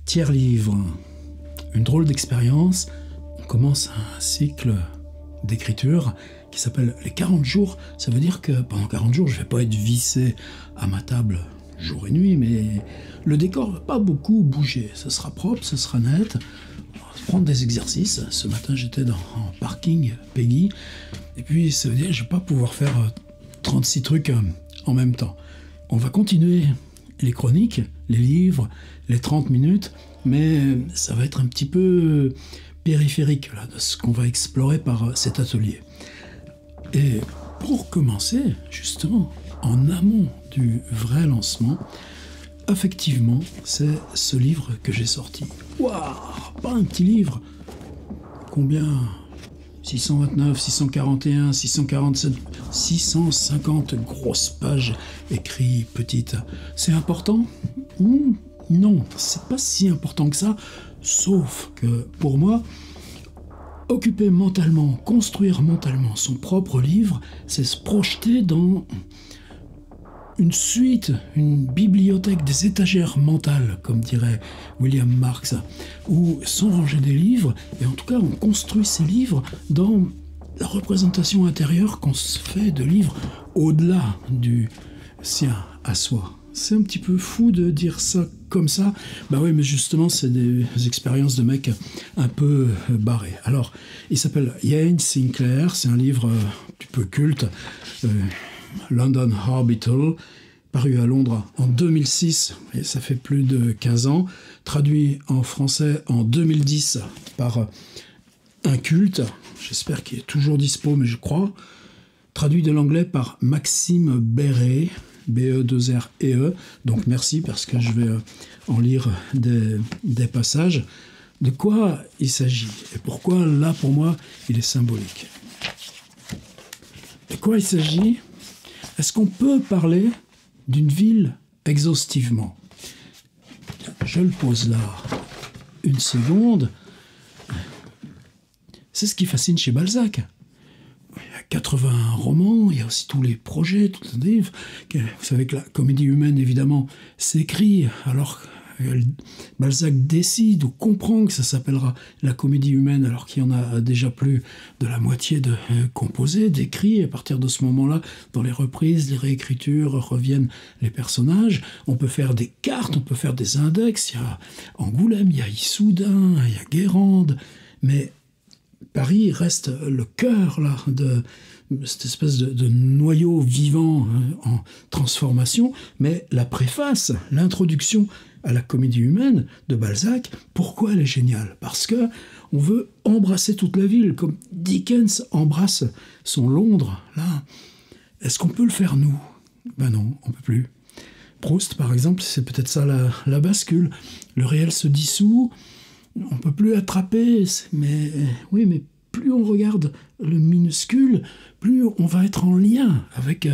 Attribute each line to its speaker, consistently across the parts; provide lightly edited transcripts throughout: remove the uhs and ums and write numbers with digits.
Speaker 1: Tiers livre, une drôle d'expérience. On commence un cycle d'écriture qui s'appelle les 40 jours. Ça veut dire que pendant 40 jours, je ne vais pas être vissé à ma table jour et nuit, mais le décor ne va pas beaucoup bouger. Ce sera propre, ce sera net. On va prendre des exercices. Ce matin, j'étais en parking Peggy. Et puis, ça veut dire que je ne vais pas pouvoir faire 36 trucs en même temps. On va continuer les chroniques, les livres, les 30 minutes, mais ça va être un petit peu périphérique là, de ce qu'on va explorer par cet atelier. Et pour commencer, justement, en amont du vrai lancement, effectivement, c'est ce livre que j'ai sorti. Waouh, pas un petit livre. Combien ? 629, 641, 647, 650 grosses pages écrites petites. C'est important ? Non, c'est pas si important que ça, sauf que pour moi, occuper mentalement, construire mentalement son propre livre, c'est se projeter dans une suite, une bibliothèque des étagères mentales, comme dirait William Marx, où sont rangés des livres, et en tout cas on construit ces livres dans la représentation intérieure qu'on se fait de livres au-delà du sien à soi. C'est un petit peu fou de dire ça comme ça. Bah oui, mais justement, c'est des expériences de mecs un peu barrés. Alors, il s'appelle Iain Sinclair, c'est un livre un petit peu culte, London Orbital, paru à Londres en 2006, et ça fait plus de 15 ans, traduit en français en 2010 par un culte, j'espère qu'il est toujours dispo, mais je crois, traduit de l'anglais par Maxime Béret, B-E-2-R-E-E, donc merci parce que je vais en lire des passages. De quoi il s'agit et pourquoi là pour moi il est symbolique. De quoi il s'agit? Est-ce qu'on peut parler d'une ville exhaustivement? Je le pose là une seconde. C'est ce qui fascine chez Balzac. Il y a 80 romans, il y a aussi tous les projets, tous les livres. Vous savez que la comédie humaine, évidemment, s'écrit alors que Balzac décide ou comprend que ça s'appellera la comédie humaine alors qu'il y en a déjà plus de la moitié de composés, d'écrits. À partir de ce moment-là, dans les reprises, les réécritures, reviennent les personnages. On peut faire des cartes, on peut faire des index. Il y a Angoulême, il y a Issoudun, il y a Guérande. Mais Paris reste le cœur là, de cette espèce de noyau vivant en transformation, mais la préface, l'introduction à la comédie humaine de Balzac, pourquoi elle est géniale? Parce que on veut embrasser toute la ville, comme Dickens embrasse son Londres. Là, est-ce qu'on peut le faire nous? Ben non, on peut plus. Proust, par exemple, c'est peut-être ça la bascule. Le réel se dissout. On ne peut plus attraper, mais oui, mais plus on regarde le minuscule, plus on va être en lien avec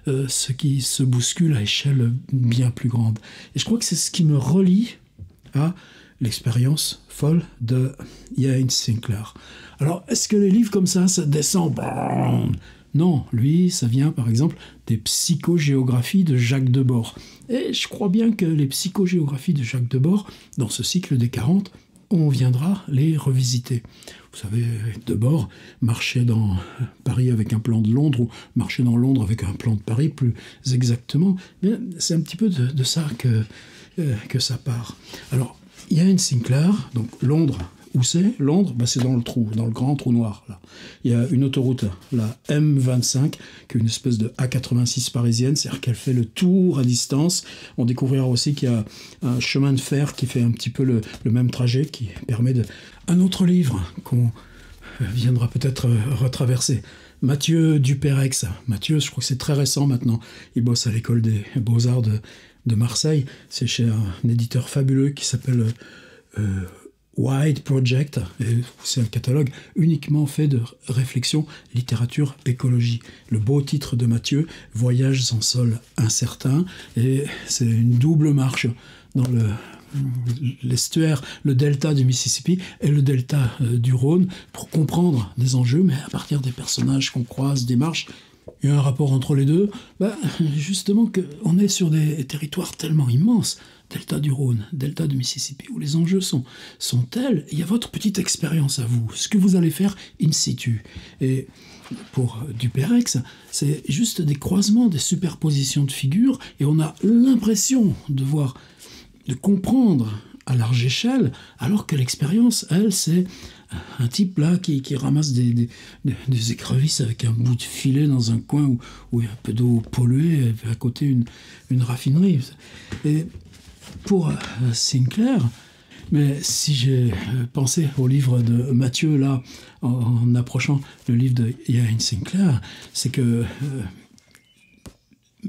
Speaker 1: ce qui se bouscule à échelle bien plus grande. Et je crois que c'est ce qui me relie à l'expérience folle de Iain Sinclair. Alors, est-ce que les livres comme ça descend? Non, lui, ça vient par exemple des psychogéographies de Jacques Debord. Et je crois bien que les psychogéographies de Jacques Debord, dans ce cycle des 40, on viendra les revisiter. Vous savez, Debord marchait dans Paris avec un plan de Londres, ou marchait dans Londres avec un plan de Paris, plus exactement. Mais c'est un petit peu de ça que ça part. Alors, Iain Sinclair, donc Londres, où c'est Londres? C'est dans le trou, dans le grand trou noir. Là. Il y a une autoroute, la M25, qui est une espèce de A86 parisienne, c'est-à-dire qu'elle fait le tour à distance. On découvrira aussi qu'il y a un chemin de fer qui fait un petit peu le même trajet, qui permet de... Un autre livre qu'on viendra peut-être retraverser. Mathieu Duperex. Mathieu, je crois que c'est très récent maintenant. Il bosse à l'école des Beaux-Arts de Marseille. C'est chez un éditeur fabuleux qui s'appelle... White Project, et c'est un catalogue uniquement fait de réflexion, littérature, écologie. Le beau titre de Mathieu, Voyages en sol incertain, et c'est une double marche dans l'estuaire, le delta du Mississippi et le delta du Rhône, pour comprendre des enjeux, mais à partir des personnages qu'on croise, des marches, Il y a un rapport entre les deux. Justement, on est sur des territoires tellement immenses, delta du Rhône, delta du Mississippi, où les enjeux sont tels. Il y a votre petite expérience à vous, ce que vous allez faire in situ. Et pour Duperrex, c'est juste des croisements, des superpositions de figures, et on a l'impression de comprendre à large échelle, alors que l'expérience, elle, c'est un type là qui ramasse des écrevisses avec un bout de filet dans un coin où il y a un peu d'eau polluée, à côté une raffinerie. Et pour Sinclair, mais si j'ai pensé au livre de Mathieu, là, en approchant le livre de Ian Sinclair, c'est que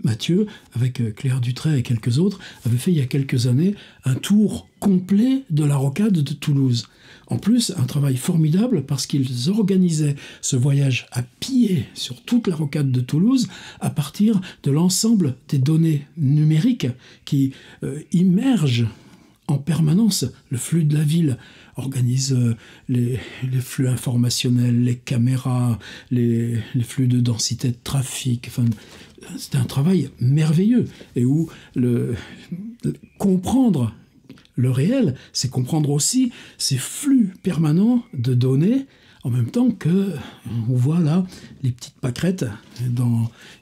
Speaker 1: Mathieu, avec Claire Dutray et quelques autres, avait fait il y a quelques années un tour complet de la rocade de Toulouse. En plus, un travail formidable parce qu'ils organisaient ce voyage à pied sur toute la rocade de Toulouse à partir de l'ensemble des données numériques qui immergent en permanence le flux de la ville, organise les flux informationnels, les caméras, les flux de densité de trafic. Enfin, c'est un travail merveilleux et où comprendre le réel, c'est comprendre aussi ces flux permanents de données en même temps que on voit là les petites pâquerettes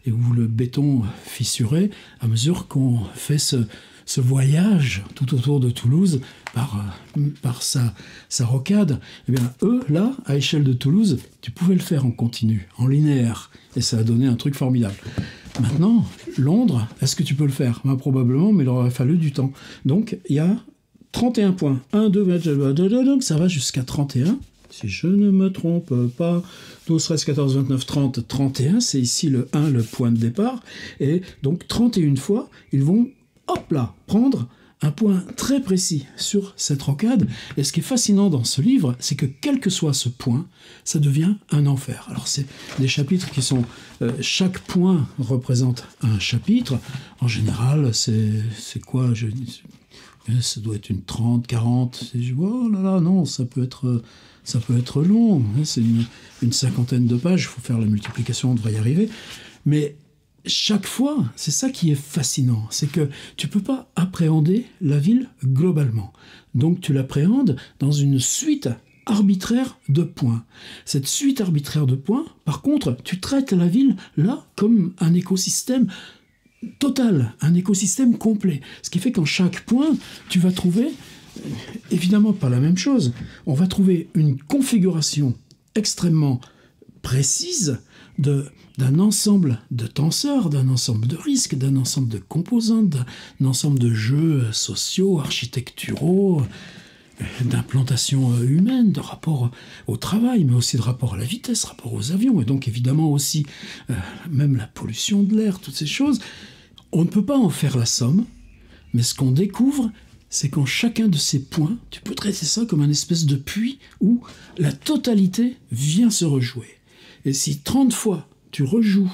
Speaker 1: et où le béton fissuré à mesure qu'on fait ce voyage tout autour de Toulouse par sa rocade. Eh bien, eux, là, à échelle de Toulouse, tu pouvais le faire en continu, en linéaire. Et ça a donné un truc formidable. Maintenant, Londres, est-ce que tu peux le faire? Probablement, mais il aurait fallu du temps. Donc, il y a 31 points. 1, 2, ça va jusqu'à 31. Si je ne me trompe pas, 12, 13, 14, 29, 30, 31, c'est ici le 1, le point de départ. Et donc, 31 fois, ils vont, hop là, prendre un point très précis sur cette rocade. Et ce qui est fascinant dans ce livre, c'est que quel que soit ce point, ça devient un enfer. Alors, c'est des chapitres qui sont... chaque point représente un chapitre. En général, c'est quoi ça doit être une 30, 40. Oh là là, non, ça peut être long. C'est une cinquantaine de pages. Il faut faire la multiplication, on devrait y arriver. Mais chaque fois, c'est ça qui est fascinant. C'est que tu ne peux pas appréhender la ville globalement. Donc tu l'appréhendes dans une suite arbitraire de points. Cette suite arbitraire de points, par contre, tu traites la ville là comme un écosystème total, un écosystème complet. Ce qui fait qu'en chaque point, tu vas trouver, évidemment pas la même chose, on va trouver une configuration extrêmement précise d'un ensemble de tenseurs, d'un ensemble de risques, d'un ensemble de composantes, d'un ensemble de jeux sociaux, architecturaux, d'implantation humaine, de rapport au travail, mais aussi de rapport à la vitesse, rapport aux avions, et donc évidemment aussi même la pollution de l'air, toutes ces choses. On ne peut pas en faire la somme, mais ce qu'on découvre, c'est qu'en chacun de ces points, tu peux traiter ça comme un espèce de puits où la totalité vient se rejouer. Et si 30 fois tu rejoues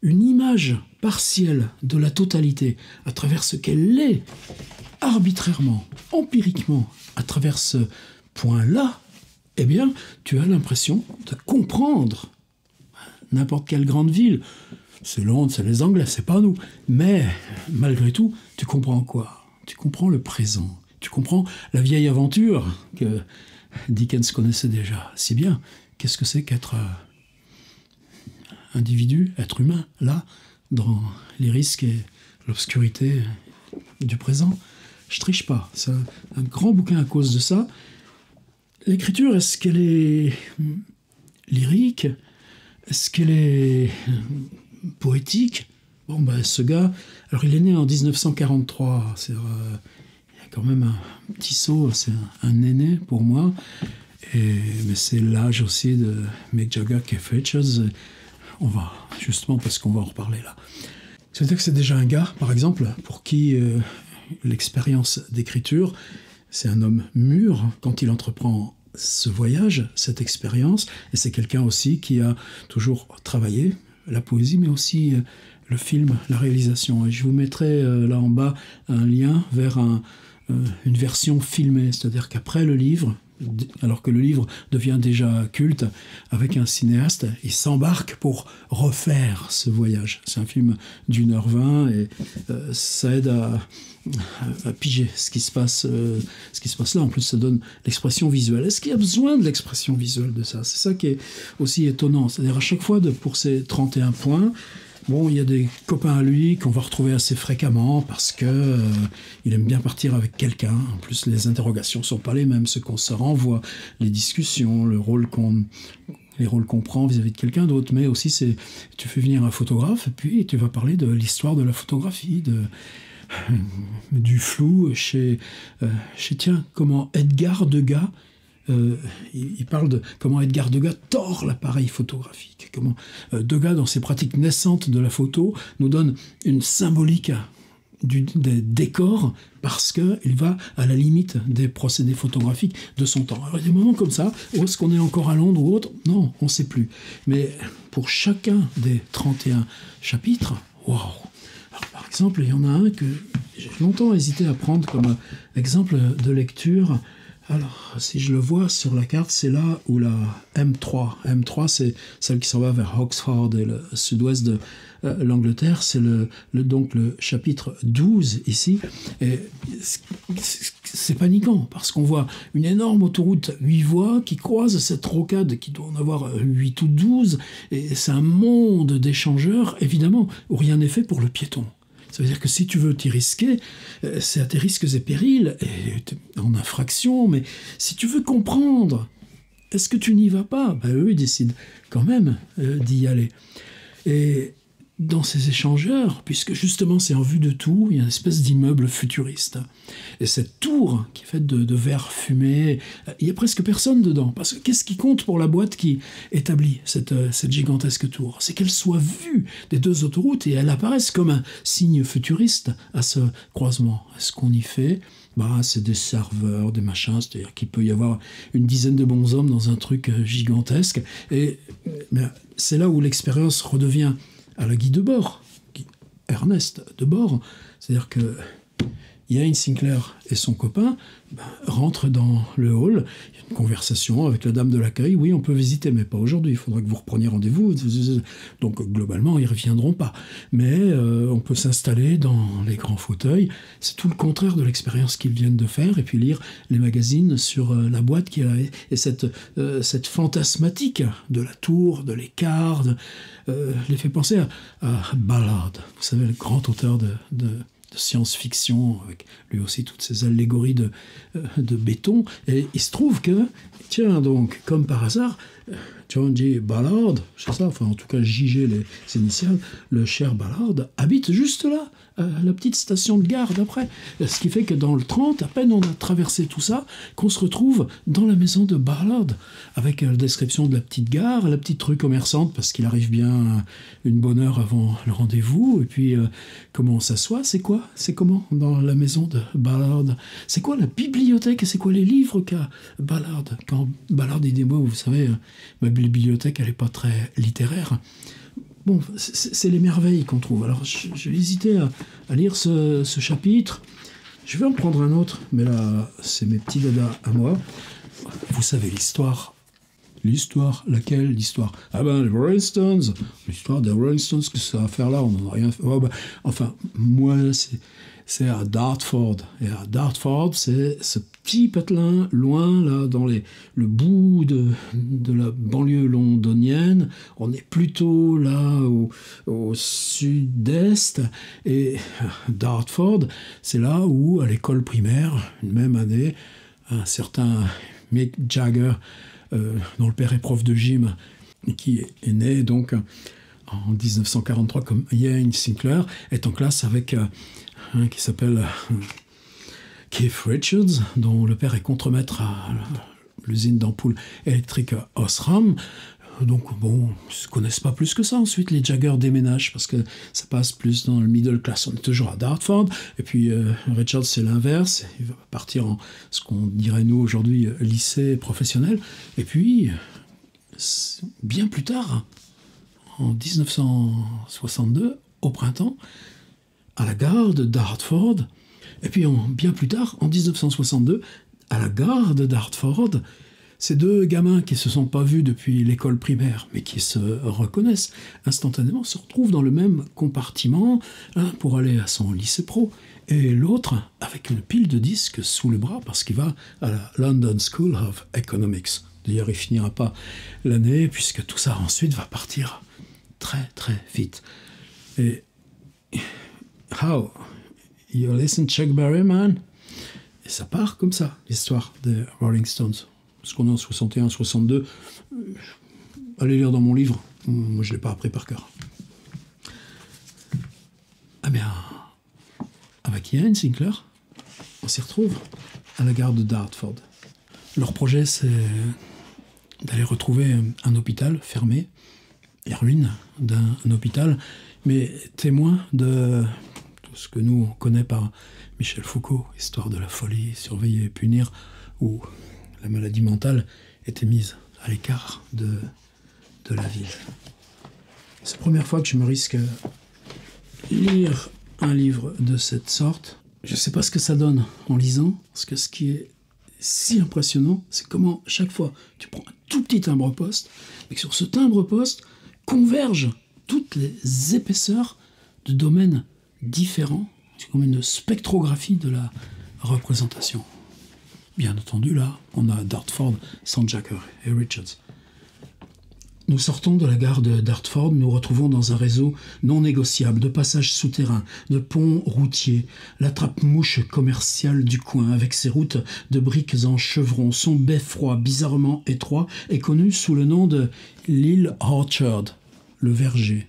Speaker 1: une image partielle de la totalité à travers ce qu'elle est, arbitrairement, empiriquement, à travers ce point-là, eh bien, tu as l'impression de comprendre n'importe quelle grande ville. C'est Londres, c'est les Anglais, c'est pas nous. Mais, malgré tout, tu comprends quoi? Tu comprends le présent. Tu comprends la vieille aventure que Dickens connaissait déjà si bien. Qu'est-ce que c'est qu'être individu, être humain, là, dans les risques et l'obscurité du présent? Je triche pas. C'est un grand bouquin à cause de ça. L'écriture, est-ce qu'elle est lyrique? Est-ce qu'elle est poétique? Bon, ben, ce gars, alors il est né en 1943, il y a quand même un petit saut, c'est un aîné pour moi, mais c'est l'âge aussi de Mick Jagger, Keith Richards, justement parce qu'on va en reparler là. C'est-à-dire que c'est déjà un gars, par exemple, pour qui l'expérience d'écriture, c'est un homme mûr quand il entreprend ce voyage, cette expérience, et c'est quelqu'un aussi qui a toujours travaillé la poésie, mais aussi le film, la réalisation. Et je vous mettrai là en bas un lien vers une version filmée, c'est-à-dire qu'après le livre, alors que le livre devient déjà culte, avec un cinéaste, il s'embarque pour refaire ce voyage. C'est un film d'1h20 et ça aide à piger ce qui se passe là. En plus, ça donne l'expression visuelle. Est-ce qu'il y a besoin de l'expression visuelle de ça? C'est ça qui est aussi étonnant. C'est-à-dire à chaque fois, pour ces 31 points, bon, il y a des copains à lui qu'on va retrouver assez fréquemment parce que il aime bien partir avec quelqu'un. En plus, les interrogations sont pas les mêmes, ce qu'on se renvoie, les discussions, les rôles qu'on prend vis-à-vis de quelqu'un d'autre. Mais aussi, tu fais venir un photographe et puis tu vas parler de l'histoire de la photographie, du flou tiens, comment Edgar Degas, il parle de comment Edgar Degas tord l'appareil photographique, comment Degas, dans ses pratiques naissantes de la photo, nous donne une symbolique des décors parce qu'il va à la limite des procédés photographiques de son temps. Alors il y a des moments comme ça, où est-ce qu'on est encore à Londres ou autre? Non, on ne sait plus. Mais pour chacun des 31 chapitres, waouh! Par exemple, il y en a un que j'ai longtemps hésité à prendre comme exemple de lecture. Alors, si je le vois sur la carte, c'est là où la M3. M3, c'est celle qui s'en va vers Oxford et le sud-ouest de l'Angleterre. C'est donc le chapitre 12 ici. Et c'est paniquant parce qu'on voit une énorme autoroute 8 voies qui croise cette rocade qui doit en avoir 8 ou 12. Et c'est un monde d'échangeurs, évidemment, où rien n'est fait pour le piéton. Ça veut dire que si tu veux t'y risquer, c'est à tes risques et périls, et en infraction, mais si tu veux comprendre, est-ce que tu n'y vas pas? Eux, ils décident quand même d'y aller. Et dans ces échangeurs, puisque justement c'est en vue de tout, il y a une espèce d'immeuble futuriste. Et cette tour qui est faite de verre fumé, il n'y a presque personne dedans. Parce que qu'est-ce qui compte pour la boîte qui établit cette gigantesque tour? C'est qu'elle soit vue des deux autoroutes et elle apparaisse comme un signe futuriste à ce croisement. Est-ce qu'on y fait? C'est des serveurs, des machins, c'est-à-dire qu'il peut y avoir une dizaine de bonshommes dans un truc gigantesque. Et c'est là où l'expérience redevient à la Guy Debord, Ernest Debord, c'est-à-dire que Ian Sinclair et son copain rentrent dans le hall, il y a une conversation avec la dame de l'accueil, oui, on peut visiter, mais pas aujourd'hui, il faudra que vous repreniez rendez-vous, donc globalement, ils ne reviendront pas. Mais on peut s'installer dans les grands fauteuils, c'est tout le contraire de l'expérience qu'ils viennent de faire, et puis lire les magazines sur la boîte qui a, et cette fantasmatique de la tour, de l'écart, les fait penser à Ballard, vous savez, le grand auteur de science-fiction, avec lui aussi toutes ces allégories de béton. Et il se trouve que, tiens donc, comme par hasard, John J. Ballard, c'est ça, enfin en tout cas JG les initiales, le cher Ballard, habite juste là, à la petite station de gare d'après. Ce qui fait que dans le 30, à peine on a traversé tout ça, qu'on se retrouve dans la maison de Ballard, avec la description de la petite gare, la petite rue commerçante, parce qu'il arrive bien une bonne heure avant le rendez-vous, et puis comment on s'assoit, c'est quoi? C'est comment dans la maison de Ballard? C'est quoi la bibliothèque et c'est quoi les livres qu'a Ballard? Quand Ballard dit des mots, vous savez, ma bibliothèque, elle n'est pas très littéraire. Bon, c'est les merveilles qu'on trouve. Alors, j'ai hésité à lire ce chapitre. Je vais en prendre un autre, mais là, c'est mes petits dadas à moi. Vous savez l'histoire. L'histoire, laquelle? L'histoire. Les Rolling Stones. L'histoire des Rolling Stones, que ça va faire là, on n'en a rien fait. Enfin, moi, c'est à Dartford. Et à Dartford, c'est ce petit patelin, loin, là, dans le bout de la banlieue londonienne. On est plutôt là, au sud-est. Et Dartford, c'est là où, à l'école primaire, une même année, un certain Mick Jagger, dont le père est prof de gym, et qui est né donc en 1943 comme Ian Sinclair, est en classe avec un qui s'appelle Keith Richards, dont le père est contremaître à l'usine d'ampoules électriques Osram. Donc bon, ils ne se connaissent pas plus que ça. Ensuite, les Jagger déménagent parce que ça passe plus dans le middle class. On est toujours à Dartford. Et puis Richards, c'est l'inverse. Il va partir en ce qu'on dirait nous aujourd'hui lycée professionnel. Et puis, bien plus tard, en 1962, au printemps, à la gare de Dartford, et puis bien plus tard, en 1962, à la gare de Dartford, ces deux gamins qui se sont pas vus depuis l'école primaire, mais qui se reconnaissent instantanément, se retrouvent dans le même compartiment, l'un pour aller à son lycée pro, et l'autre avec une pile de disques sous le bras parce qu'il va à la London School of Economics. D'ailleurs, il finira pas l'année, puisque tout ça ensuite va partir très très vite. Et how you listen Chuck Berry, man? Et ça part comme ça, l'histoire des Rolling Stones. Parce qu'on est en 61, 62. Allez lire dans mon livre. Moi, je ne l'ai pas appris par cœur. Ah bien, avec Ian Sinclair, on s'y retrouve à la gare de Dartford. Leur projet, c'est d'aller retrouver un hôpital fermé, les ruines d'un hôpital, mais témoin de tout ce que nous, on connaît par Michel Foucault, histoire de la folie, surveiller et punir, où la maladie mentale était mise à l'écart de la ville. C'est la première fois que je me risque à lire un livre de cette sorte. Je ne sais pas ce que ça donne en lisant, parce que ce qui est si impressionnant, c'est comment chaque fois tu prends un tout petit timbre-poste, mais que sur ce timbre-poste convergent toutes les épaisseurs de domaines différents. C'est comme une spectrographie de la représentation. Bien entendu, là, on a Dartford sans Jacker et Richards. Nous sortons de la gare de Dartford, nous retrouvons dans un réseau non négociable de passages souterrains, de ponts routiers, l'attrape-mouche commerciale du coin, avec ses routes de briques en chevrons, son beffroi bizarrement étroit est connu sous le nom de l'île Orchard, le verger.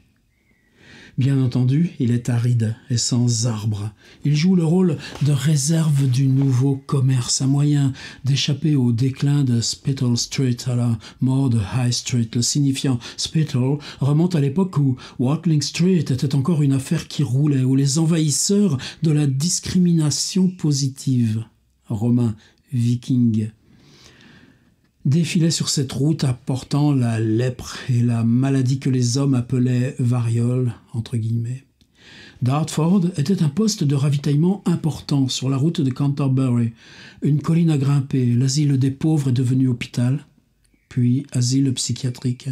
Speaker 1: Bien entendu, il est aride et sans arbres. Il joue le rôle de réserve du nouveau commerce, un moyen d'échapper au déclin de Spital Street à la mort de High Street. Le signifiant Spital remonte à l'époque où Watling Street était encore une affaire qui roulait, où les envahisseurs de la discrimination positive, romains, vikings, défilaient sur cette route apportant la lèpre et la maladie que les hommes appelaient variole, entre guillemets. Dartford était un poste de ravitaillement important sur la route de Canterbury, une colline à grimper. L'asile des pauvres est devenu hôpital, puis asile psychiatrique.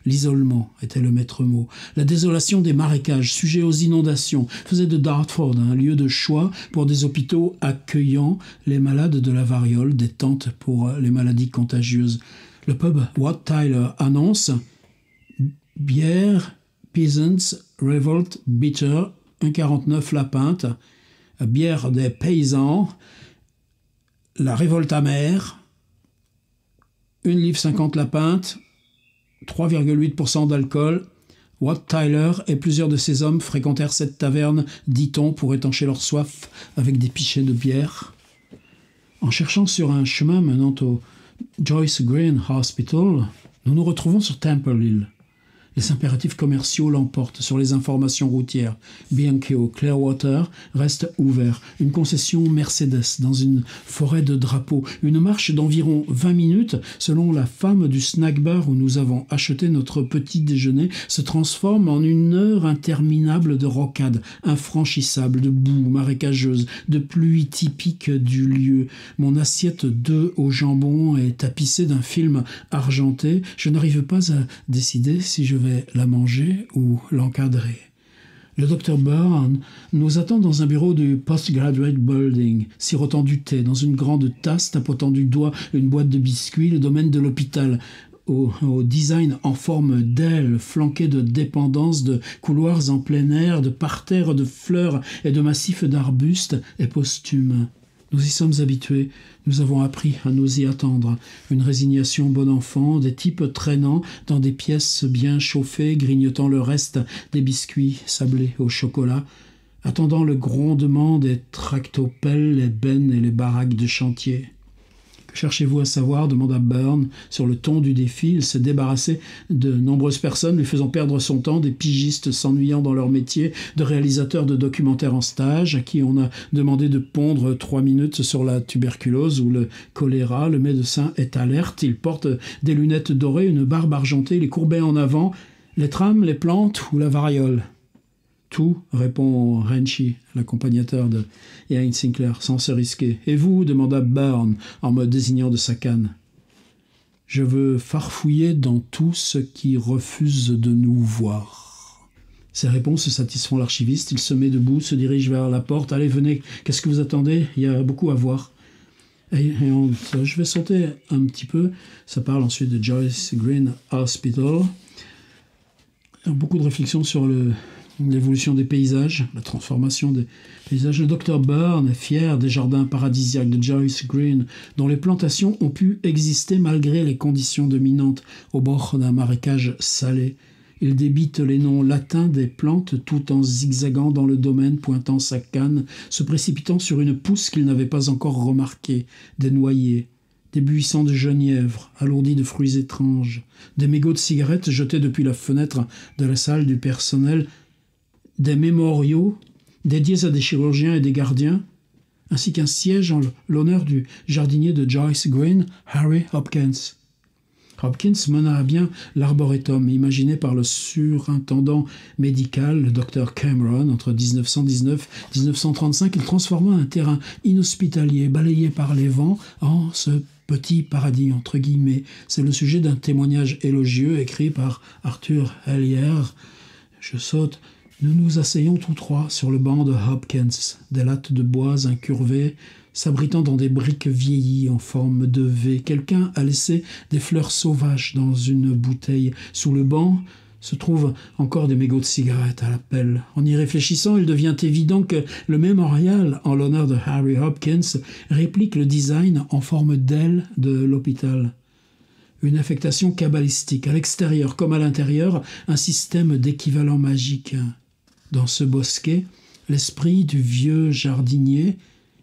Speaker 1: L'isolement était le maître mot. La désolation des marécages, sujets aux inondations, faisait de Dartford un lieu de choix pour des hôpitaux accueillant les malades de la variole, des tentes pour les maladies contagieuses. Le pub Wat Tyler annonce « Bière, Peasants, Revolt, Bitter, 1,49 la pinte, bière des paysans, la révolte amère, 1,50 livre la pinte, 3,8% d'alcool. Wat Tyler et plusieurs de ses hommes fréquentèrent cette taverne, dit-on, pour étancher leur soif avec des pichets de bière. En cherchant sur un chemin menant au Joyce Green Hospital, nous nous retrouvons sur Temple Hill. Les impératifs commerciaux l'emportent sur les informations routières. Bianchio Clearwater reste ouvert. Une concession Mercedes dans une forêt de drapeaux. Une marche d'environ 20 minutes, selon la femme du snack bar où nous avons acheté notre petit déjeuner, se transforme en une heure interminable de rocades, infranchissables, de boue marécageuse, de pluie typique du lieu. Mon assiette d'œufs au jambon est tapissée d'un film argenté. Je n'arrive pas à décider si je vais la manger ou l'encadrer. Le Dr Byrne nous attend dans un bureau du Postgraduate Building, sirotant du thé dans une grande tasse, tapotant du doigt une boîte de biscuits, le domaine de l'hôpital, au design en forme d'aile, flanqué de dépendances, de couloirs en plein air, de parterres de fleurs et de massifs d'arbustes, est posthume. Nous y sommes habitués, nous avons appris à nous y attendre. Une résignation bon enfant, des types traînant dans des pièces bien chauffées, grignotant le reste des biscuits sablés au chocolat, attendant le grondement des tractopelles, les bennes et les baraques de chantier. « Que cherchez-vous à savoir ?» demanda Byrne. Sur le ton du défi, il s'est débarrassé de nombreuses personnes, lui faisant perdre son temps, des pigistes s'ennuyant dans leur métier, de réalisateurs de documentaires en stage, à qui on a demandé de pondre 3 minutes sur la tuberculose ou le choléra. Le médecin est alerte, il porte des lunettes dorées, une barbe argentée, les courbets en avant, les trames, les plantes ou la variole. Tout, répond Renchi, l'accompagnateur de Ian Sinclair, sans se risquer. Et vous demanda Byrne en me désignant de sa canne. Je veux farfouiller dans tout ce qui refuse de nous voir. Ces réponses satisfont l'archiviste. Il se met debout, se dirige vers la porte. Allez, venez, qu'est-ce que vous attendez? Il y a beaucoup à voir. Je vais sauter un petit peu. Ça parle ensuite de Joyce Green Hospital. Beaucoup de réflexions sur l'évolution des paysages, la transformation des paysages. Le docteur Byrne est fier des jardins paradisiaques de Joyce Green, dont les plantations ont pu exister malgré les conditions dominantes au bord d'un marécage salé. Il débite les noms latins des plantes tout en zigzagant dans le domaine, pointant sa canne, se précipitant sur une pousse qu'il n'avait pas encore remarquée, des noyers, des buissons de genièvre, alourdis de fruits étranges, des mégots de cigarettes jetés depuis la fenêtre de la salle du personnel, des mémoriaux dédiés à des chirurgiens et des gardiens, ainsi qu'un siège en l'honneur du jardinier de Joyce Green, Harry Hopkins. Hopkins mena à bien l'arboretum imaginé par le surintendant médical, le docteur Cameron, entre 1919 et 1935. Il transforma un terrain inhospitalier balayé par les vents en ce petit paradis, entre guillemets. C'est le sujet d'un témoignage élogieux écrit par Arthur Hellier. Je saute. Nous nous asseyons tous trois sur le banc de Hopkins, des lattes de bois incurvées, s'abritant dans des briques vieillies en forme de V. Quelqu'un a laissé des fleurs sauvages dans une bouteille. Sous le banc se trouvent encore des mégots de cigarettes à la pelle. En y réfléchissant, il devient évident que le mémorial en l'honneur de Harry Hopkins réplique le design en forme d'aile de l'hôpital. Une affectation kabbalistique, à l'extérieur comme à l'intérieur, un système d'équivalent magique. Dans ce bosquet, l'esprit du vieux jardinier,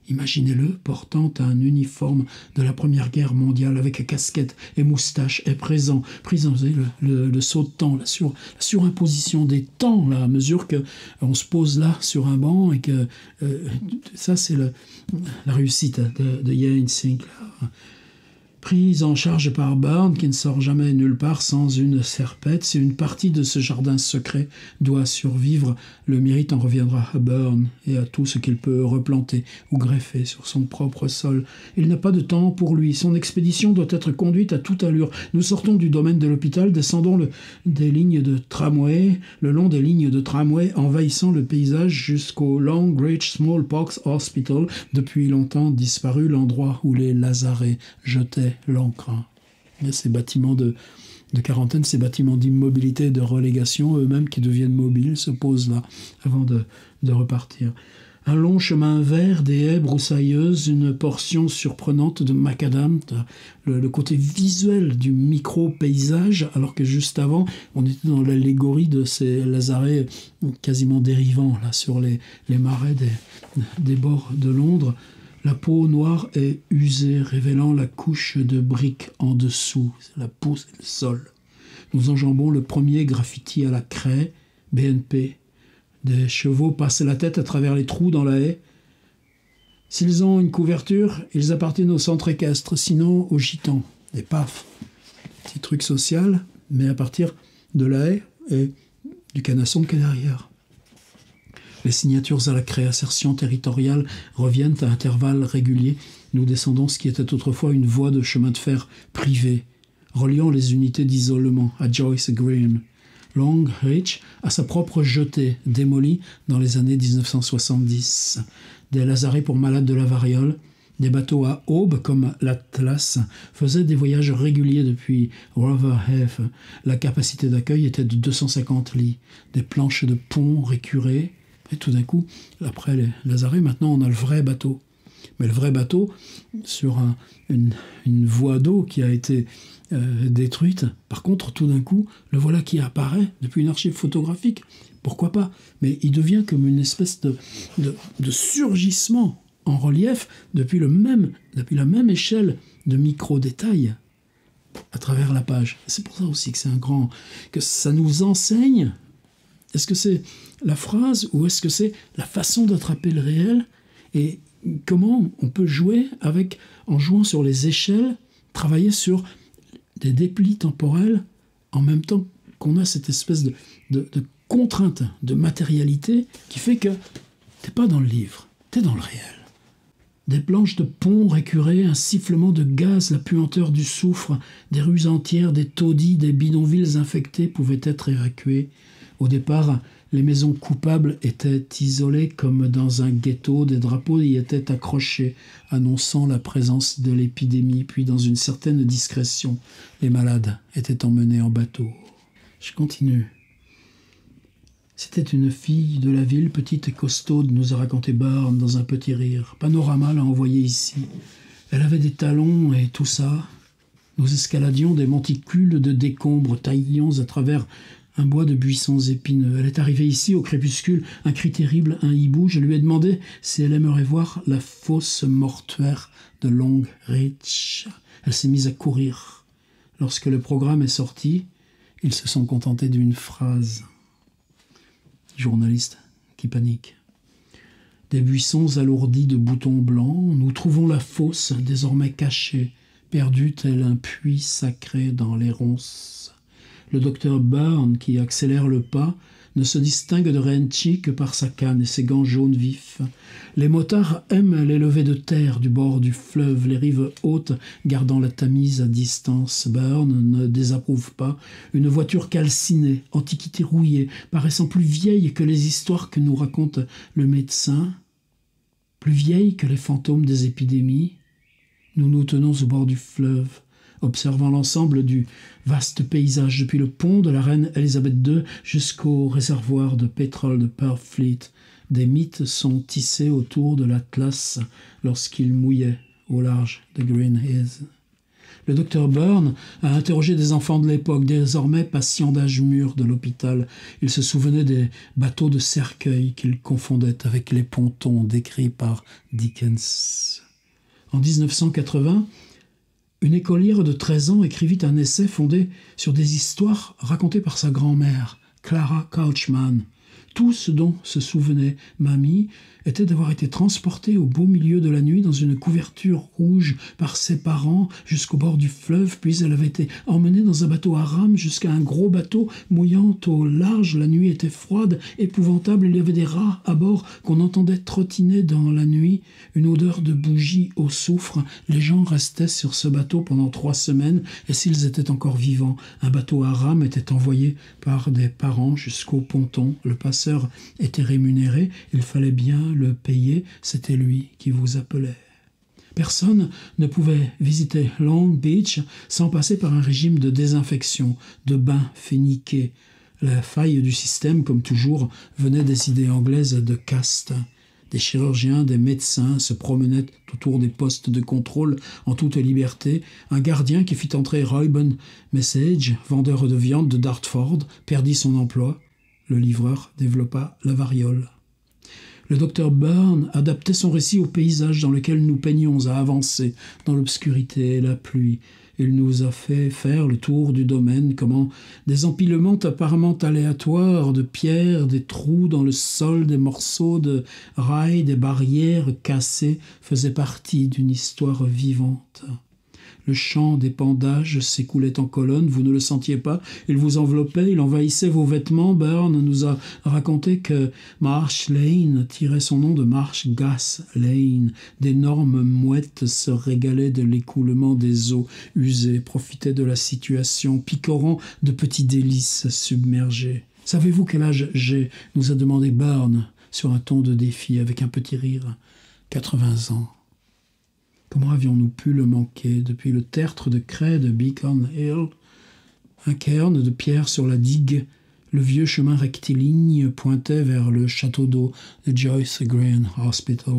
Speaker 1: imaginez-le, portant un uniforme de la Première Guerre mondiale avec casquette et moustache, est présent. Le saut de temps, la surimposition des temps, là, à mesure qu'on se pose là sur un banc et que ça, c'est la réussite de Ian Sinclair. Prise en charge par Byrne, qui ne sort jamais nulle part sans une serpette, si une partie de ce jardin secret doit survivre, le mérite en reviendra à Byrne et à tout ce qu'il peut replanter ou greffer sur son propre sol. Il n'a pas de temps pour lui. Son expédition doit être conduite à toute allure. Nous sortons du domaine de l'hôpital, descendons des lignes de tramway, le long des lignes de tramway, envahissant le paysage jusqu'au Longreach Smallpox Hospital, depuis longtemps disparu, l'endroit où les lazarets jetaient l'encre. Ces bâtiments de quarantaine, ces bâtiments d'immobilité, de relégation, eux-mêmes qui deviennent mobiles, se posent là avant de repartir. Un long chemin vert, des haies broussailleuses, une portion surprenante de macadam, le côté visuel du micro-paysage, alors que juste avant, on était dans l'allégorie de ces lazarets quasiment dérivants là, sur les marais des bords de Londres. La peau noire est usée, révélant la couche de briques en dessous, la pousse et le sol. Nous enjambons le premier graffiti à la craie, BNP. Des chevaux passent la tête à travers les trous dans la haie. S'ils ont une couverture, ils appartiennent au centre équestre, sinon aux gitans. Et paf, petit truc social, mais à partir de la haie et du canasson qui est derrière. Les signatures à la craie, assertion territoriale, reviennent à intervalles réguliers. Nous descendons ce qui était autrefois une voie de chemin de fer privée, reliant les unités d'isolement à Joyce Green. Longreach a sa propre jetée, démolie dans les années 1970. Des lazarets pour malades de la variole, des bateaux à aube comme l'Atlas faisaient des voyages réguliers depuis Rotherhithe. La capacité d'accueil était de 250 lits. Des planches de pont récurées. Et tout d'un coup, après les lazarets, maintenant on a le vrai bateau. Mais le vrai bateau, sur une voie d'eau qui a été détruite, par contre, tout d'un coup, le voilà qui apparaît depuis une archive photographique. Pourquoi pas? Mais il devient comme une espèce de surgissement en relief depuis la même échelle de micro-détails à travers la page. C'est pour ça aussi que que ça nous enseigne. Est-ce que c'est la phrase ou est-ce que c'est la façon d'attraper le réel et comment on peut jouer en jouant sur les échelles, travailler sur des déplis temporels en même temps qu'on a cette espèce de contrainte de matérialité qui fait que t'es pas dans le livre, t'es dans le réel. Des planches de pont récurées, un sifflement de gaz, la puanteur du soufre, des rues entières, des taudis, des bidonvilles infectés pouvaient être évacués. Au départ, les maisons coupables étaient isolées comme dans un ghetto, des drapeaux y étaient accrochés, annonçant la présence de l'épidémie, puis dans une certaine discrétion, les malades étaient emmenés en bateau. Je continue. C'était une fille de la ville, petite et costaude, nous a raconté Burn dans un petit rire. Panorama l'a envoyée ici. Elle avait des talons et tout ça. Nous escaladions des monticules de décombres, taillions à travers un bois de buissons épineux. Elle est arrivée ici au crépuscule, un cri terrible, un hibou. Je lui ai demandé si elle aimerait voir la fosse mortuaire de Long Reach. Elle s'est mise à courir. Lorsque le programme est sorti, ils se sont contentés d'une phrase. Journaliste qui panique. Des buissons alourdis de boutons blancs, nous trouvons la fosse désormais cachée, perdue tel un puits sacré dans les ronces. Le docteur Burn, qui accélère le pas, ne se distingue de Renchi que par sa canne et ses gants jaunes vifs. Les motards aiment les levées de terre du bord du fleuve, les rives hautes gardant la Tamise à distance. Burn ne désapprouve pas. Une voiture calcinée, antiquité rouillée, paraissant plus vieille que les histoires que nous raconte le médecin, plus vieille que les fantômes des épidémies. Nous nous tenons au bord du fleuve, observant l'ensemble du vaste paysage, depuis le pont de la reine Elisabeth II jusqu'au réservoir de pétrole de Purfleet. Des mythes sont tissés autour de l'Atlas lorsqu'il mouillait au large de Green Hills. Le docteur Burn a interrogé des enfants de l'époque, désormais patients d'âge mûr de l'hôpital. Il se souvenait des bateaux de cercueil qu'il confondait avec les pontons décrits par Dickens. En 1980, une écolière de 13 ans écrivit un essai fondé sur des histoires racontées par sa grand-mère, Clara Couchman. Tout ce dont se souvenait Mamie était d'avoir été transportée au beau milieu de la nuit dans une couverture rouge par ses parents jusqu'au bord du fleuve, puis elle avait été emmenée dans un bateau à rame jusqu'à un gros bateau mouillant au large. La nuit était froide, épouvantable, il y avait des rats à bord qu'on entendait trottiner dans la nuit, une odeur de bougie au soufre. Les gens restaient sur ce bateau pendant 3 semaines, et s'ils étaient encore vivants, un bateau à rame était envoyé par des parents jusqu'au ponton. Le passeur était rémunéré, il fallait bien le payer, c'était lui qui vous appelait. Personne ne pouvait visiter Long Beach sans passer par un régime de désinfection, de bains féniqués. La faille du système, comme toujours, venait des idées anglaises de caste. Des chirurgiens, des médecins se promenaient autour des postes de contrôle en toute liberté. Un gardien qui fit entrer Reuben Message, vendeur de viande de Dartford, perdit son emploi. Le livreur développa la variole. Le docteur Burn adaptait son récit au paysage dans lequel nous peignions à avancer dans l'obscurité et la pluie. Il nous a fait faire le tour du domaine, comment des empilements apparemment aléatoires de pierres, des trous dans le sol, des morceaux de rails, des barrières cassées faisaient partie d'une histoire vivante. Le champ d'épandage s'écoulait en colonnes, vous ne le sentiez pas, il vous enveloppait, il envahissait vos vêtements. Burn nous a raconté que Marsh Lane tirait son nom de Marsh Gas Lane. D'énormes mouettes se régalaient de l'écoulement des eaux usées, profitaient de la situation, picorant de petits délices submergés. « Savez-vous quel âge j'ai » nous a demandé Burn, sur un ton de défi, avec un petit rire. 80 ans. Comment avions-nous pu le manquer depuis le tertre de craie de Beacon Hill, un cairn de pierre sur la digue, le vieux chemin rectiligne pointait vers le château d'eau de Joyce Green Hospital.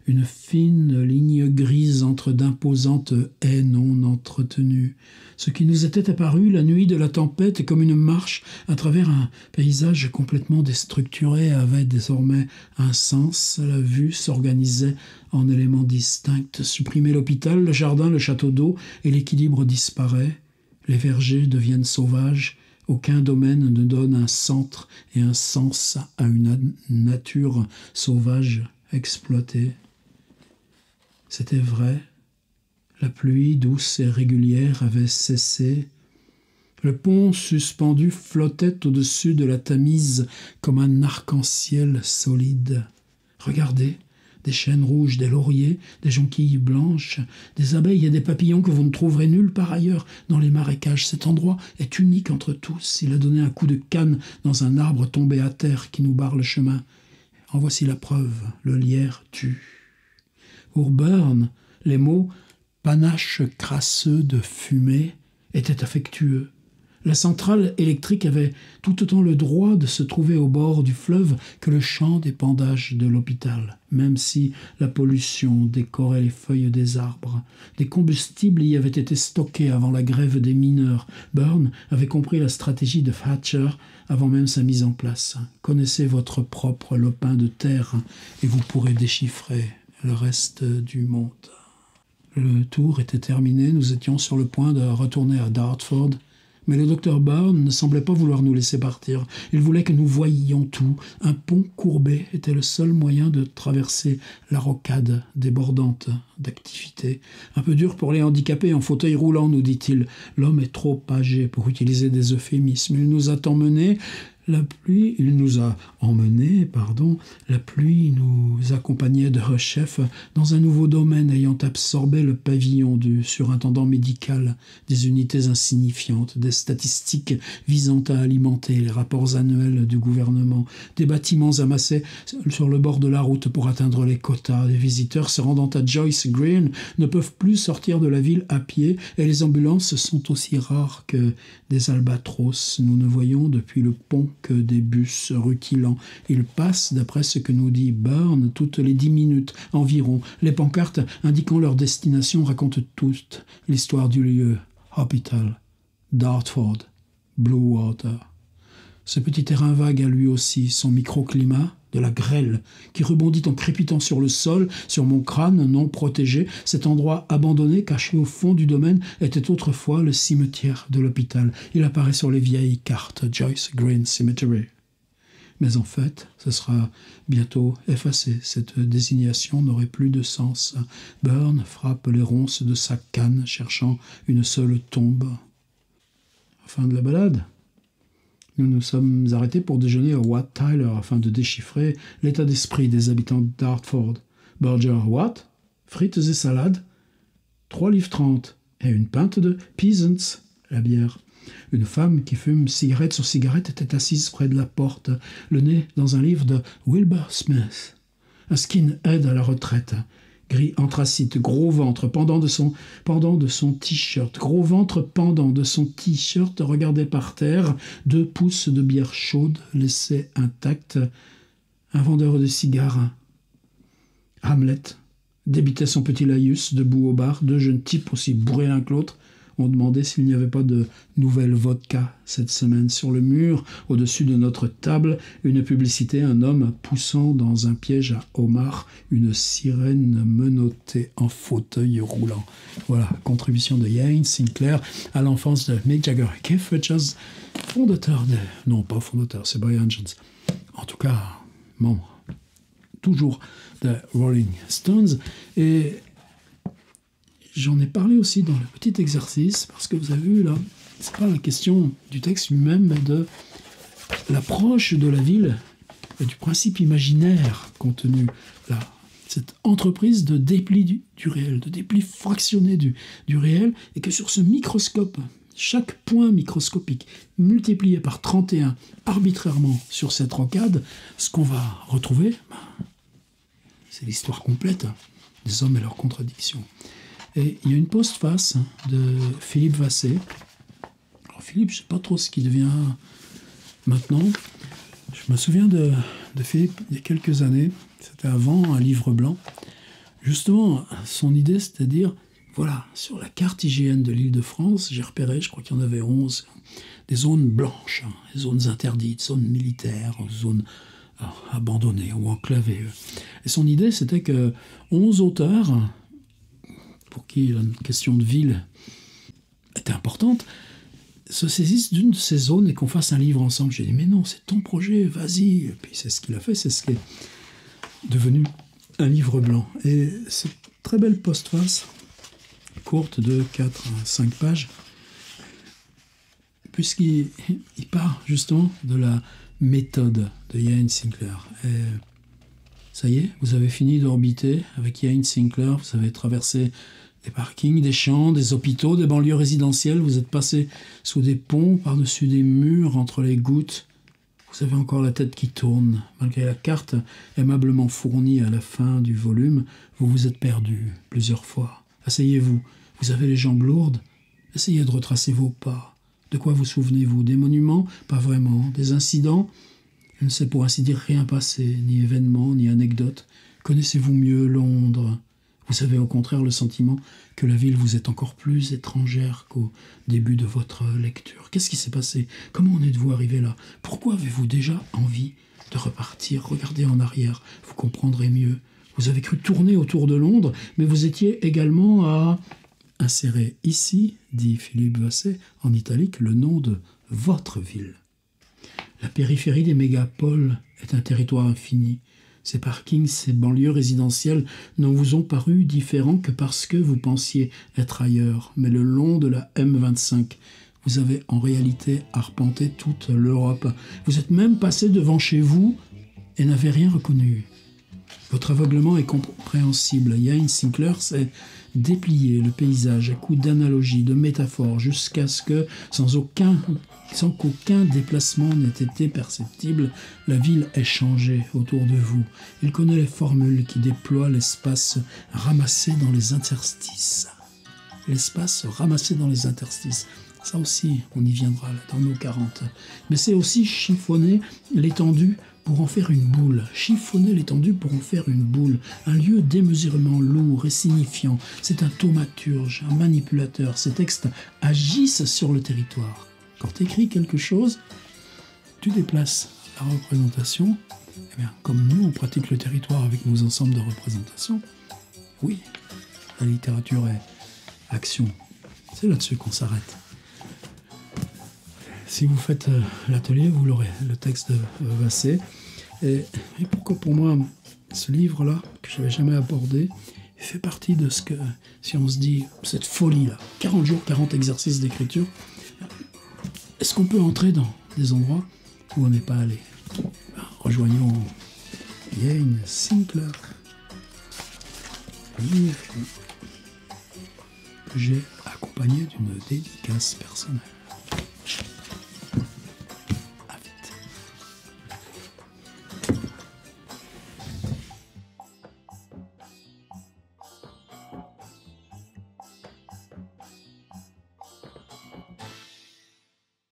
Speaker 1: Une fine ligne grise entre d'imposantes haies non entretenues. Ce qui nous était apparu la nuit de la tempête comme une marche à travers un paysage complètement déstructuré avait désormais un sens. La vue s'organisait en éléments distincts. Supprimer l'hôpital, le jardin, le château d'eau, et l'équilibre disparaît. Les vergers deviennent sauvages. Aucun domaine ne donne un centre et un sens à une nature sauvage exploitée. C'était vrai. La pluie douce et régulière avait cessé. Le pont suspendu flottait au-dessus de la Tamise comme un arc-en-ciel solide. Regardez, des chênes rouges, des lauriers, des jonquilles blanches, des abeilles et des papillons que vous ne trouverez nulle part ailleurs dans les marécages. Cet endroit est unique entre tous. Il a donné un coup de canne dans un arbre tombé à terre qui nous barre le chemin. En voici la preuve, le lierre tue. Pour Burn, les mots « panache crasseux de fumée » étaient affectueux. La centrale électrique avait tout autant le droit de se trouver au bord du fleuve que le champ d'épandage de l'hôpital, même si la pollution décorait les feuilles des arbres. Des combustibles y avaient été stockés avant la grève des mineurs. Burn avait compris la stratégie de Thatcher avant même sa mise en place. Connaissez votre propre lopin de terre et vous pourrez déchiffrer le reste du monde. Le tour était terminé, nous étions sur le point de retourner à Dartford. Mais le docteur Burn ne semblait pas vouloir nous laisser partir. Il voulait que nous voyions tout. Un pont courbé était le seul moyen de traverser la rocade débordante d'activité. Un peu dur pour les handicapés en fauteuil roulant, nous dit-il. L'homme est trop âgé pour utiliser des euphémismes. Il nous a emmenés. La pluie nous accompagnait de rechef dans un nouveau domaine ayant absorbé le pavillon du surintendant médical, des unités insignifiantes, des statistiques visant à alimenter les rapports annuels du gouvernement, des bâtiments amassés sur le bord de la route pour atteindre les quotas. Les visiteurs se rendant à Joyce Green ne peuvent plus sortir de la ville à pied et les ambulances sont aussi rares que des albatros. Nous ne voyons depuis le pont que des bus rutilants. Ils passent, d'après ce que nous dit Burn, toutes les 10 minutes environ. Les pancartes indiquant leur destination racontent toutes l'histoire du lieu. Hospital, Dartford, Bluewater. Ce petit terrain vague a lui aussi son microclimat, de la grêle qui rebondit en crépitant sur le sol, sur mon crâne non protégé. Cet endroit abandonné, caché au fond du domaine, était autrefois le cimetière de l'hôpital. Il apparaît sur les vieilles cartes Joyce Green Cemetery. Mais en fait, ce sera bientôt effacé. Cette désignation n'aurait plus de sens. Burn frappe les ronces de sa canne, cherchant une seule tombe. Fin de la balade. Nous nous sommes arrêtés pour déjeuner au Wat Tyler afin de déchiffrer l'état d'esprit des habitants de Dartford. Burger Watt, frites et salades, 3,30 livres et une pinte de Peasants, la bière. Une femme qui fume cigarette sur cigarette était assise près de la porte, le nez dans un livre de Wilbur Smith. Un skinhead à la retraite, gris anthracite, gros ventre pendant de son t-shirt. Gros ventre pendant de son t-shirt, regardait par terre, 2 pouces de bière chaude laissés intacts. Un vendeur de cigares, Hamlet, débitait son petit laïus debout au bar. 2 jeunes types aussi bourrés l'un que l'autre ont demandé s'il n'y avait pas de nouvelle vodka cette semaine. Sur le mur, au-dessus de notre table, une publicité, un homme poussant dans un piège à homard une sirène menottée en fauteuil roulant. Voilà, contribution de Ian Sinclair à l'enfance de Mick Jagger et Keith Richards, fondateur de... Non, pas fondateur, c'est Brian Jones. En tout cas, membre toujours de Rolling Stones. Et j'en ai parlé aussi dans le petit exercice, parce que vous avez vu là, c'est pas la question du texte lui-même, mais de l'approche de la ville et du principe imaginaire contenu là. Cette entreprise de dépli du réel, de dépli fractionné du réel, et que sur ce microscope, chaque point microscopique multiplié par 31 arbitrairement sur cette rocade, ce qu'on va retrouver, c'est l'histoire complète des hommes et leurs contradictions. Et il y a une postface de Philippe Vassé. Alors Philippe, je ne sais pas trop ce qu'il devient maintenant. Je me souviens de Philippe il y a quelques années, c'était avant un livre blanc. Justement, son idée, c'était de dire, voilà, sur la carte IGN de l'Île-de-France, j'ai repéré, je crois qu'il y en avait 11, des zones blanches, des zones interdites, zones militaires, zones abandonnées ou enclavées. Et son idée, c'était que 11 auteurs, pour qui la question de ville était importante, se saisissent d'une de ces zones et qu'on fasse un livre ensemble. J'ai dit, mais non, c'est ton projet, vas-y. Et puis c'est ce qu'il a fait, c'est ce qui est devenu un livre blanc. Et cette très belle postface, courte de 4 à 5 pages, puisqu'il part justement de la méthode de Iain Sinclair. Et ça y est, vous avez fini d'orbiter avec Iain Sinclair, vous avez traversé des parkings, des champs, des hôpitaux, des banlieues résidentielles, vous êtes passé sous des ponts, par-dessus des murs, entre les gouttes. Vous avez encore la tête qui tourne. Malgré la carte aimablement fournie à la fin du volume, vous vous êtes perdu plusieurs fois. Asseyez-vous, vous avez les jambes lourdes. Essayez de retracer vos pas. De quoi vous souvenez-vous? Des monuments? Pas vraiment. Des incidents? Il ne s'est pour ainsi dire rien passé, ni événement, ni anecdote. Connaissez-vous mieux Londres? Vous avez au contraire le sentiment que la ville vous est encore plus étrangère qu'au début de votre lecture. Qu'est-ce qui s'est passé? Comment en êtes-vous arrivé là? Pourquoi avez-vous déjà envie de repartir? Regardez en arrière, vous comprendrez mieux. Vous avez cru tourner autour de Londres, mais vous étiez également à insérer ici, dit Philippe Vassé, en italique, le nom de votre ville. La périphérie des mégapoles est un territoire infini. Ces parkings, ces banlieues résidentielles ne vous ont paru différents que parce que vous pensiez être ailleurs. Mais le long de la M25, vous avez en réalité arpenté toute l'Europe. Vous êtes même passé devant chez vous et n'avez rien reconnu. Votre aveuglement est compréhensible. Iain Sinclair s'est déplié le paysage à coups d'analogies, de métaphores, jusqu'à ce que, sans qu'aucun déplacement n'ait été perceptible, la ville ait changé autour de vous. Il connaît les formules qui déploient l'espace ramassé dans les interstices. L'espace ramassé dans les interstices. Ça aussi, on y viendra là, dans nos 40. Mais c'est aussi chiffonner l'étendue pour en faire une boule. Chiffonner l'étendue pour en faire une boule. Un lieu démesurément lourd et signifiant. C'est un thaumaturge, un manipulateur. Ces textes agissent sur le territoire. Quand tu écris quelque chose, tu déplaces la représentation. Eh bien, comme nous, on pratique le territoire avec nos ensembles de représentations, oui, la littérature est action. C'est là-dessus qu'on s'arrête. Si vous faites l'atelier, vous l'aurez, le texte de Vassé. Et pourquoi pour moi, ce livre-là, que je n'avais jamais abordé, fait partie de ce que, si on se dit, cette folie-là, 40 jours, 40 exercices d'écriture, est-ce qu'on peut entrer dans des endroits où on n'est pas allé? Rejoignons Iain Sinclair, livre que j'ai accompagné d'une dédicace personnelle.